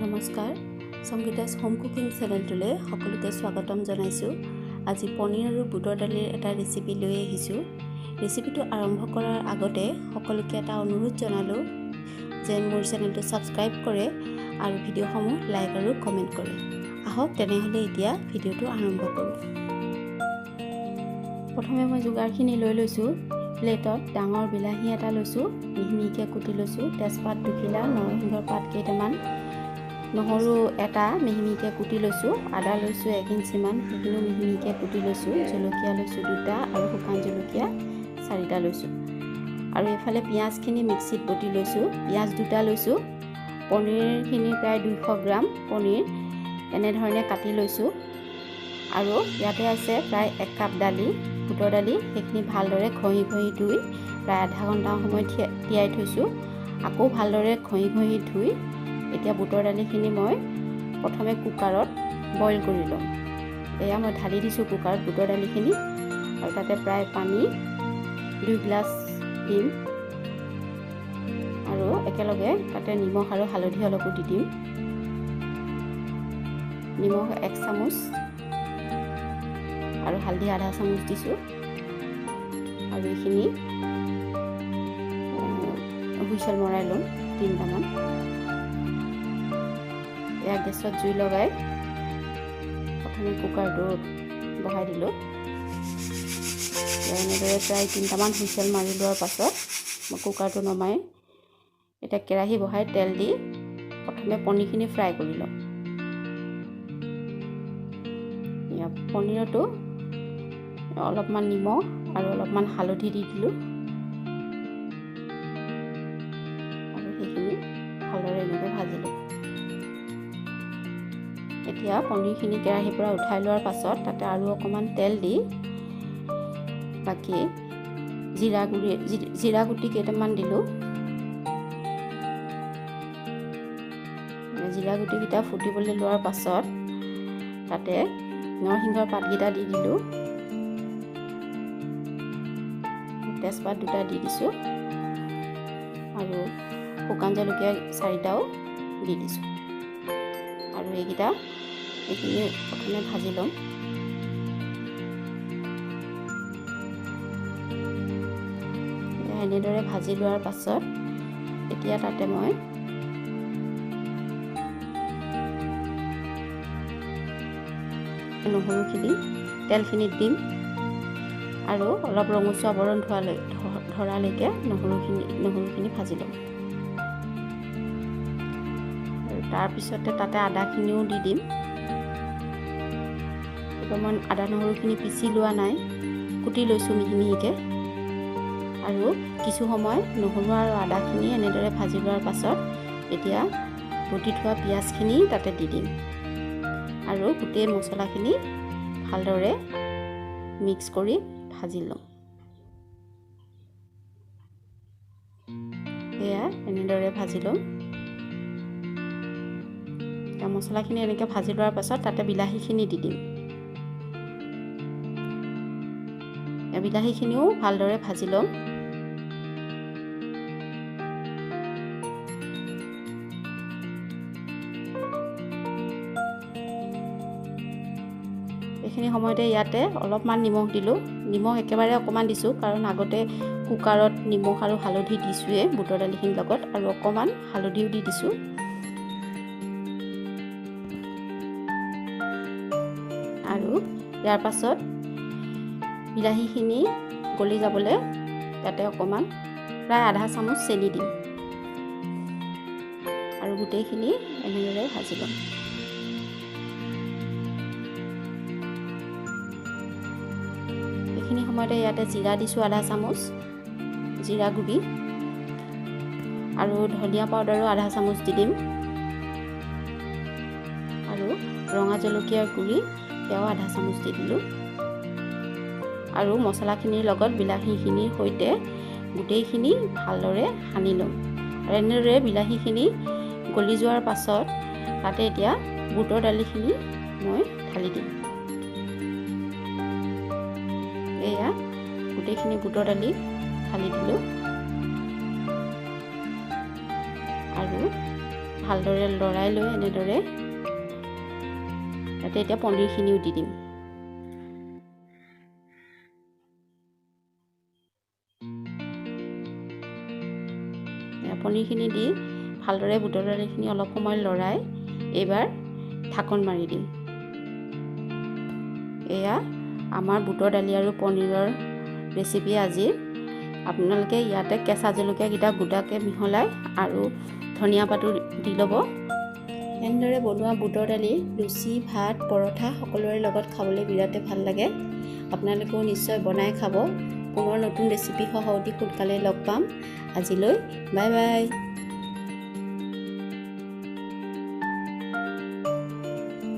নমস্কাৰ, সংগীতাছ home cooking চেনেলটোলৈ সকলোকে স্বাগতম জনাইছোঁ। আজি পনীৰ আৰু বুটৰ দালিৰ এটা ৰেচিপি লৈ আহিছোঁ। ৰেচিপিটো আৰম্ভ কৰাৰ আগতে সকলোকে এটা অনুৰোধ জনালোঁ যে মোৰ চেনেলটো ছাবস্ক্ৰাইব কৰে আৰু ভিডিঅ'সমূহ লাইক আৰু কমেণ্ট কৰে। আহক তেনেহ'লে এতিয়া ভিডিঅ'টো আৰম্ভ কৰোঁ। প্ৰথমে মই যোগাৰখিনি লৈ লৈছোঁ। প্লেটত ডাঙৰ বিলাহী এটা লৈছোঁ, মিহি মিহিকৈ কুটি লৈছোঁ, তেজপাত 2 খিলা, নৰসিংহৰ পাত কেইটামান, নহৰু এটা মিহি মিহিকৈ কুটি লৈছোঁ, আদা লৈছোঁ 1 ইঞ্চিমান, সেইখিনিও মিহি মিহিকৈ কুটি লৈছোঁ, জলকীয়া লৈছোঁ 2টা আৰু শুকান জলকীয়া 4টা লৈছোঁ। আৰু এইফালে পিঁয়াজখিনি মিক্সিত বটি লৈছোঁ, পিঁয়াজ 2টা লৈছোঁ। পনীৰখিনি প্ৰায় 200 গ্ৰাম পনীৰ এনেধৰণে কাটি লৈছোঁ। আৰু ইয়াতে আছে প্ৰায় 1 কাপ দালি, বুটৰ দালি, সেইখিনি ভালদৰে ঘঁহি ধুই প্ৰায় আধা ঘণ্টা সময় তিয়াই থৈছোঁ। আকৌ ভালদৰে ঘঁহি ধুই এতিয়া বুটৰ দালিখিনি মই প্ৰথমে কুকাৰত বইল কৰি ল'ম। এয়া মই ঢালি দিছোঁ কুকাৰত বুটৰ দালিখিনি, আৰু তাতে প্ৰায় পানী 2 গিলাচ দিম, আৰু একেলগে তাতে নিমখ আৰু হালধি অলপো দি দিম। নিমখ 1 চামুচ আৰু হালধি আধা চামুচ দিছোঁ। আৰু এইখিনি হুইচেল মৰাই ল'ম 3টামান। এয়া গেছত জুই লগাই প্ৰথমে কুকাৰটো বহাই দিলোঁ। এনেদৰে প্ৰায় 3টামান হুইচেল মাৰি লোৱাৰ পাছত মই কুকাৰটো নমাই এতিয়া কেৰাহী বহাই তেল দি প্ৰথমে পনীৰখিনি ফ্ৰাই কৰি ল'ম। পনীৰতো অলপমান নিমখ আৰু অলপমান হালধি দি দিলোঁ, আৰু সেইখিনি ভালদৰে এনেকৈ ভাজিলোঁ। এতিয়া পনীৰখিনি কেৰাহীৰ পৰা উঠাই লোৱাৰ পাছত তাতে আৰু অকণমান তেল দি বাকী জিৰা গুটি কেইটামান দিলোঁ। জিৰা গুটিকেইটা ফুটিবলৈ লোৱাৰ পাছত তাতে নৰসিংহৰ পাতকেইটা দি দিলোঁ, তেজপাত 2টা দি দিছোঁ, আৰু শুকান জলকীয়া 4টাও দি দিছোঁ। আৰু এইখিনি প্ৰথমে ভাজি ল'ম। এনেদৰে ভাজি লোৱাৰ পাছত এতিয়া তাতে মই নহৰুখিনি তেলখিনিত দিম, আৰু অলপ ৰঙচুৱা বৰণ ধৰালৈকে নহৰুখিনি ভাজি ল'ম। আৰু তাৰপিছতে তাতে আদাখিনিও দি দিম। মই আদা নহৰুখিনি পিচি লোৱা নাই, কুটি লৈছোঁ মিহি মিহিকৈ। আৰু কিছু সময় নহৰু আৰু আদাখিনি এনেদৰে ভাজি লোৱাৰ পাছত এতিয়া বটি থোৱা পিঁয়াজখিনি তাতে দি দিম, আৰু গোটেই মছলাখিনি ভালদৰে মিক্স কৰি ভাজি ল'ম। এয়া এনেদৰে ভাজি ল'ম। মছলাখিনি এনেকৈ ভাজি লোৱাৰ পাছত তাতে বিলাহীখিনি দি দিম। বিলাহীখিনিও ভালদৰে ভাজি ল'ম। এইখিনি সময়তে ইয়াতে অলপমান নিমখ দিলোঁ। নিমখ একেবাৰে অকণমান দিছোঁ, কাৰণ আগতে কুকাৰত নিমখ আৰু হালধি দিছোঁৱেই বুটৰ দালিখিনিৰ লগত, আৰু অকণমান হালধিও দি দিছোঁ। আৰু ইয়াৰ পাছত বিলাহীখিনি গলি যাবলৈ ইয়াতে অকণমান প্ৰায় আধা চামুচ চেনি দিম, আৰু গোটেইখিনি এনেদৰে ভাজি ল'ম। এইখিনি সময়তে ইয়াতে জিৰা দিছোঁ আধা চামুচ, জিৰা গুড়ি, আৰু ধনিয়া পাউডাৰো আধা চামুচ দি দিম, আৰু ৰঙা জলকীয়াৰ গুড়ি সেয়াও আধা চামুচ দি দিলোঁ। আৰু মছলাখিনিৰ লগত বিলাহীখিনিৰ সৈতে গোটেইখিনি ভালদৰে সানি ল'ম। আৰু এনেদৰে বিলাহীখিনি গলি যোৱাৰ পাছত তাতে এতিয়া বুটৰ দালিখিনি মই ঢালি দিম। এয়া গোটেইখিনি বুটৰ দালি ঢালি দিলোঁ আৰু ভালদৰে লৰাই লৈ এনেদৰে তাতে এতিয়া পনীৰখিনিও দি দিম। পনীৰখিনি দি ভালদৰে বুটৰ দালিখিনি অলপ সময় লৰাই এইবাৰ ঢাকন মাৰি দিম। এয়া আমাৰ বুটৰ দালি আৰু পনীৰৰ ৰেচিপি আজিৰ। আপোনালোকে ইয়াতে কেঁচা জলকীয়াকেইটা গোটাকৈ মিহলাই আৰু ধনিয়া পাতো দি ল'ব। এনেদৰে বনোৱা বুটৰ দালি লুচি, ভাত, পৰঠা সকলোৰে লগত খাবলৈ বিৰাটেই ভাল লাগে। আপোনালোকেও নিশ্চয় বনাই খাব। পুনৰ নতুন ৰেচিপি সহ অতি সোনকালে লগ পাম। আজিলৈ বাই বাই।